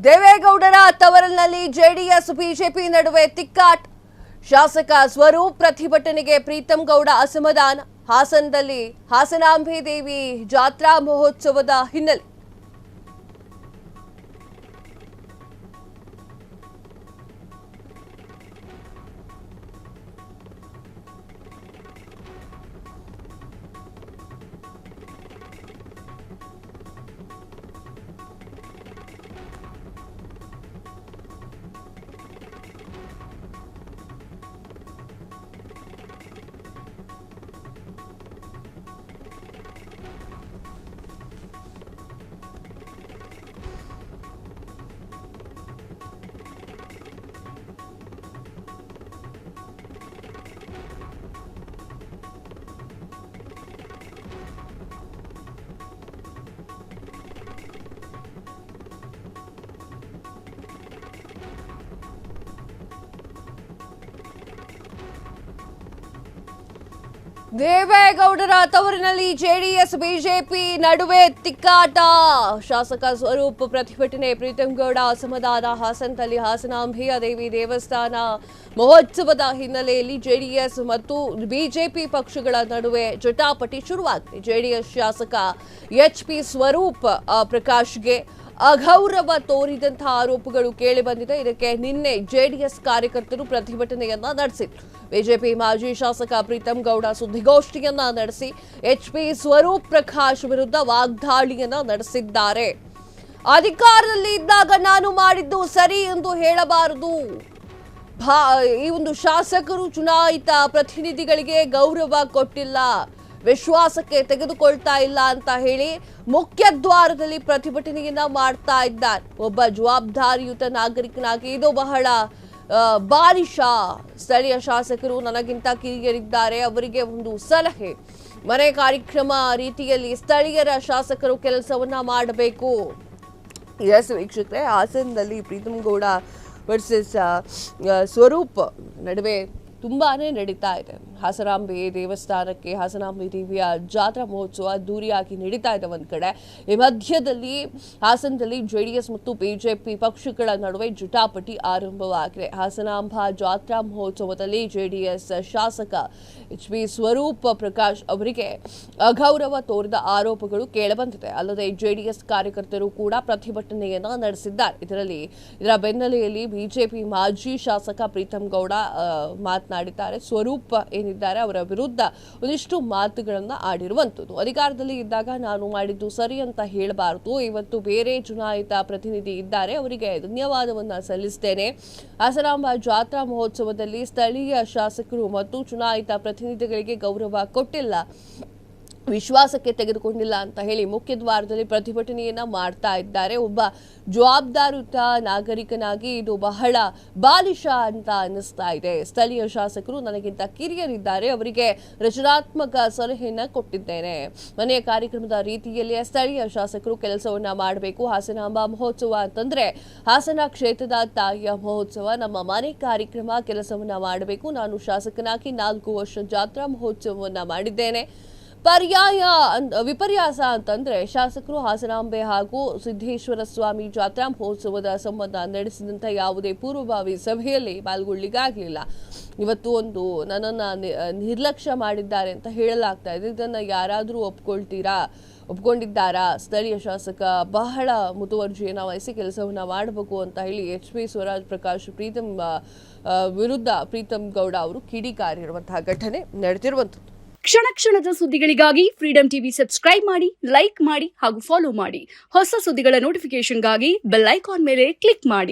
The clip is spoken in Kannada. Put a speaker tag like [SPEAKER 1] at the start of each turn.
[SPEAKER 1] ದೇವೇಗೌಡರ ತವರಿನಲ್ಲಿ ಜೆಡಿಎಸ್ ಬಿಜೆಪಿ ನಡುವೆ ತಿಕ್ಕಾಟ. ಶಾಸಕ ಸ್ವರೂಪ್ ಪ್ರತಿಭಟನೆಗೆ ಪ್ರೀತಂ ಗೌಡ ಅಸಮಾಧಾನ. ಹಾಸನದಲ್ಲಿ ಹಾಸನಾಂಬೆ ದೇವಿ ಜಾತ್ರಾ ಮಹೋತ್ಸವದ ಹಿನ್ನೆಲೆ ದೇವೇಗೌಡರ ತವರಿನಲ್ಲಿ ಜೆಡಿಎಸ್ ಬಿಜೆಪಿ ನಡುವೆ ತಿಕ್ಕಾಟ. ಶಾಸಕ ಸ್ವರೂಪ್ ಪ್ರತಿಭಟನೆ, ಪ್ರೀತಂ ಗೌಡ ಅಸಮಾಧಾನ. ಹಾಸನದಲ್ಲಿ ಹಾಸನಾಂಬೆಯ ದೇವಿ ದೇವಸ್ಥಾನ ಮಹೋತ್ಸವದ ಹಿನ್ನೆಲೆಯಲ್ಲಿ ಜೆಡಿಎಸ್ ಮತ್ತು ಬಿಜೆಪಿ ಪಕ್ಷಗಳ ನಡುವೆ ಜಟಾಪಟಿ ಶುರುವಾಗಿದೆ. ಜೆಡಿಎಸ್ ಶಾಸಕ ಎಚ್ಪಿ ಸ್ವರೂಪ್ ಪ್ರಕಾಶ್ಗೆ ಅಗೌರವ ತೋರಿದಂತಹ ಆರೋಪಗಳು ಕೇಳಿಬಂದಿದೆ. ಇದಕ್ಕೆ ನಿನ್ನೆ ಜೆಡಿಎಸ್ ಕಾರ್ಯಕರ್ತರು ಪ್ರತಿಭಟನೆಯನ್ನ ನಡೆಸಿದರು. ಬಿಜೆಪಿ ಮಾಜಿ ಶಾಸಕ ಪ್ರೀತಂ ಗೌಡ ಸುದ್ದಿಗೋಷ್ಠಿಯನ್ನ ನಡೆಸಿ ಎಚ್ಪಿ ಸ್ವರೂಪ್ ಪ್ರಕಾಶ್ ವಿರುದ್ಧ ವಾಗ್ದಾಳಿಯನ್ನ ನಡೆಸಿದ್ದಾರೆ. ಅಧಿಕಾರದಲ್ಲಿ ಇದ್ದಾಗ ನಾನು ಮಾಡಿದ್ದು ಸರಿ ಎಂದು ಹೇಳಬಾರದು. ಈ ಒಂದು ಶಾಸಕರು ಚುನಾಯಿತ ಪ್ರತಿನಿಧಿಗಳಿಗೆ ಗೌರವ ಕೊಟ್ಟಿಲ್ಲ, ವಿಶ್ವಾಸಕ್ಕೆ ತೆಗೆದುಕೊಳ್ತಾ ಇಲ್ಲ ಅಂತ ಹೇಳಿ ಮುಖ್ಯ ದ್ವಾರದಲ್ಲಿ ಪ್ರತಿಭಟನೆಯನ್ನ ಮಾಡ್ತಾ ಇದ್ದಾರೆ. ಒಬ್ಬ ಜವಾಬ್ದಾರಿಯುತ ನಾಗರಿಕನಾಗಿ ಇದು ಬಹಳ ಬಾಲಿಶ. ಸ್ಥಳೀಯ ಶಾಸಕರು ನನಗಿಂತ ಕಿರಿಯರಿದ್ದಾರೆ, ಅವರಿಗೆ ಒಂದು ಸಲಹೆ, ಮನೆ ಕಾರ್ಯಕ್ರಮ ರೀತಿಯಲ್ಲಿ ಸ್ಥಳೀಯರ ಶಾಸಕರು ಕೆಲಸವನ್ನ ಮಾಡಬೇಕು. ಎಸ್ ವೀಕ್ಷಕರೇ, ಹಾಸನದಲ್ಲಿ ಪ್ರೀತಂ ಗೌಡ ವರ್ಸಸ್ ಸ್ವರೂಪ್ ನಡುವೆ ತುಂಬಾನೇ ನಡೀತಾ ಇದೆ. ಹಾಸನಾಂಬೆ ದೇವಸ್ಥಾನಕ್ಕೆ ಹಾಸನಾಂಬೆ ದೇವಿಯ ಜಾತ್ರಾ ಮಹೋತ್ಸವ ದೂರಿಯಾಗಿ ನಡೀತಾ ಇದೆ ಒಂದ್ ಕಡೆ. ಈ ಮಧ್ಯದಲ್ಲಿ ಹಾಸನದಲ್ಲಿ ಜೆಡಿಎಸ್ ಮತ್ತು ಬಿಜೆಪಿ ಪಕ್ಷಗಳ ನಡುವೆ ಜಟಾಪಟಿ ಆರಂಭವಾಗಿದೆ. ಹಾಸನಾಂಬಾ ಜಾತ್ರಾ ಮಹೋತ್ಸವದಲ್ಲಿ ಜೆಡಿಎಸ್ ಶಾಸಕ ಎಚ್ಪಿ ಸ್ವರೂಪ್ ಪ್ರಕಾಶ್ ಅವರಿಗೆ ಅಗೌರವ ತೋರಿದ ಆರೋಪಗಳು ಕೇಳಿಬಂದಿದೆ. ಅಲ್ಲದೆ ಜೆಡಿಎಸ್ ಕಾರ್ಯಕರ್ತರು ಕೂಡ ಪ್ರತಿಭಟನೆಯನ್ನ ನಡೆಸಿದ್ದಾರೆ. ಇದರ ಬೆನ್ನಲೆಯಲ್ಲಿ ಬಿಜೆಪಿ ಮಾಜಿ ಶಾಸಕ ಪ್ರೀತಂ ಗೌಡ ಮಾತನಾಡಿದ್ದಾರೆ. ಸ್ವರೂಪ್ ಏನಿದ್ದಾರೆ ಅವರ ವಿರುದ್ಧ ಒಂದಿಷ್ಟು ಮಾತುಗಳನ್ನ ಆಡಿರುವಂತದ್ದು. ಅಧಿಕಾರದಲ್ಲಿ ಇದ್ದಾಗ ನಾನು ಮಾಡಿದ್ದು ಸರಿ ಅಂತ ಹೇಳಬಾರದು. ಇವತ್ತು ಬೇರೆ ಚುನಾಯಿತ ಪ್ರತಿನಿಧಿ ಇದ್ದಾರೆ, ಅವರಿಗೆ ಧನ್ಯವಾದವನ್ನ ಸಲ್ಲಿಸ್ತೇನೆ. ಹಾಸನಾಂಬಾ ಜಾತ್ರಾ ಮಹೋತ್ಸವದಲ್ಲಿ ಸ್ಥಳೀಯ ಶಾಸಕರು ಮತ್ತು ಚುನಾಯಿತ ಪ್ರತಿನಿಧಿಗಳಿಗೆ ಗೌರವ ಕೊಟ್ಟಿಲ್ಲ, ವಿಶ್ವಾಸಕ್ಕೆ ತೆಗೆದುಕೊಂಡಿಲ್ಲ ಅಂತ ಹೇಳಿ ಮುಖ್ಯ ದ್ವಾರದಲ್ಲಿ ಪ್ರತಿಭಟನೆಯನ್ನ ಮಾಡ್ತಾ ಇದ್ದಾರೆ. ಒಬ್ಬ ಜವಾಬ್ದಾರಿಯುತ ನಾಗರಿಕನಾಗಿ ಇದು ಬಹಳ ಬಾಲಿಶ ಅಂತ ಅನ್ನಿಸ್ತಾ ಇದೆ. ಸ್ಥಳೀಯ ಶಾಸಕರು ನನಗಿಂತ ಕಿರಿಯರಿದ್ದಾರೆ, ಅವರಿಗೆ ರಚನಾತ್ಮಕ ಸಲಹೆಯನ್ನ ಕೊಟ್ಟಿದ್ದೇನೆ. ಮನೆಯ ಕಾರ್ಯಕ್ರಮದ ರೀತಿಯಲ್ಲಿ ಸ್ಥಳೀಯ ಶಾಸಕರು ಕೆಲಸವನ್ನ ಮಾಡಬೇಕು. ಹಾಸನಾಂಬಾ ಮಹೋತ್ಸವ ಅಂತಂದ್ರೆ ಹಾಸನ ಕ್ಷೇತ್ರದ ತಾಯಿಯ ಮಹೋತ್ಸವ, ನಮ್ಮ ಮನೆ ಕಾರ್ಯಕ್ರಮ ಕೆಲಸವನ್ನ ಮಾಡಬೇಕು. ನಾನು ಶಾಸಕನಾಗಿ 4 ವರ್ಷ ಜಾತ್ರಾ ಮಹೋತ್ಸವವನ್ನ ಮಾಡಿದ್ದೇನೆ. ವಿಪರ್ಯಾಸ ಅಂತಂದ್ರೆ ಶಾಸಕರು ಹಾಸನಾಂಬೆ ಹಾಗೂ ಸಿದ್ದೇಶ್ವರ ಸ್ವಾಮಿ ಜಾತ್ರಾ ಮಹೋತ್ಸವದ ಸಂಬಂಧ ನಡೆಸಿದಂತ ಯಾವುದೇ ಪೂರ್ವಭಾವಿ ಸಭೆಯಲ್ಲಿ ಪಾಲ್ಗೊಳ್ಳಿಗಾಗಲಿಲ್ಲ. ಇವತ್ತು ನನ್ನನ್ನ ನಿರ್ಲಕ್ಷ್ಯ ಮಾಡಿದ್ದಾರೆ ಅಂತ ಹೇಳಲಾಗ್ತಾ ಇದೆ. ಇದನ್ನ ಯಾರಾದರೂ ಒಪ್ಕೊಂಡಿದ್ದಾರಾ? ಸ್ಥಳೀಯ ಶಾಸಕ ಬಹಳ ಮುತುವರ್ಜಿಯನ್ನ ವಹಿಸಿ ಕೆಲಸವನ್ನ ಮಾಡಬೇಕು ಅಂತ ಹೇಳಿ ಎಚ್ಪಿ ಸ್ವರಾಜ್ ಪ್ರಕಾಶ್ ವಿರುದ್ಧ ಪ್ರೀತಂ ಗೌಡ ಅವರು ಕಿಡಿಕಾರಿರುವಂತಹ ಘಟನೆ ನಡೆದಿರುವಂತದ್ದು.
[SPEAKER 2] ಕ್ಷಣ ಕ್ಷಣದ ಸುದ್ದಿಗಳಿಗಾಗಿ ಫ್ರೀಡಂ ಟಿವಿ ಸಬ್ಸ್ಕ್ರೈಬ್ ಮಾಡಿ, ಲೈಕ್ ಮಾಡಿ ಹಾಗೂ ಫಾಲೋ ಮಾಡಿ. ಹೊಸ ಸುದ್ದಿಗಳ ನೋಟಿಫಿಕೇಶನ್ಗಾಗಿ ಬೆಲ್ ಐಕಾನ್ ಮೇಲೆ ಕ್ಲಿಕ್ ಮಾಡಿ.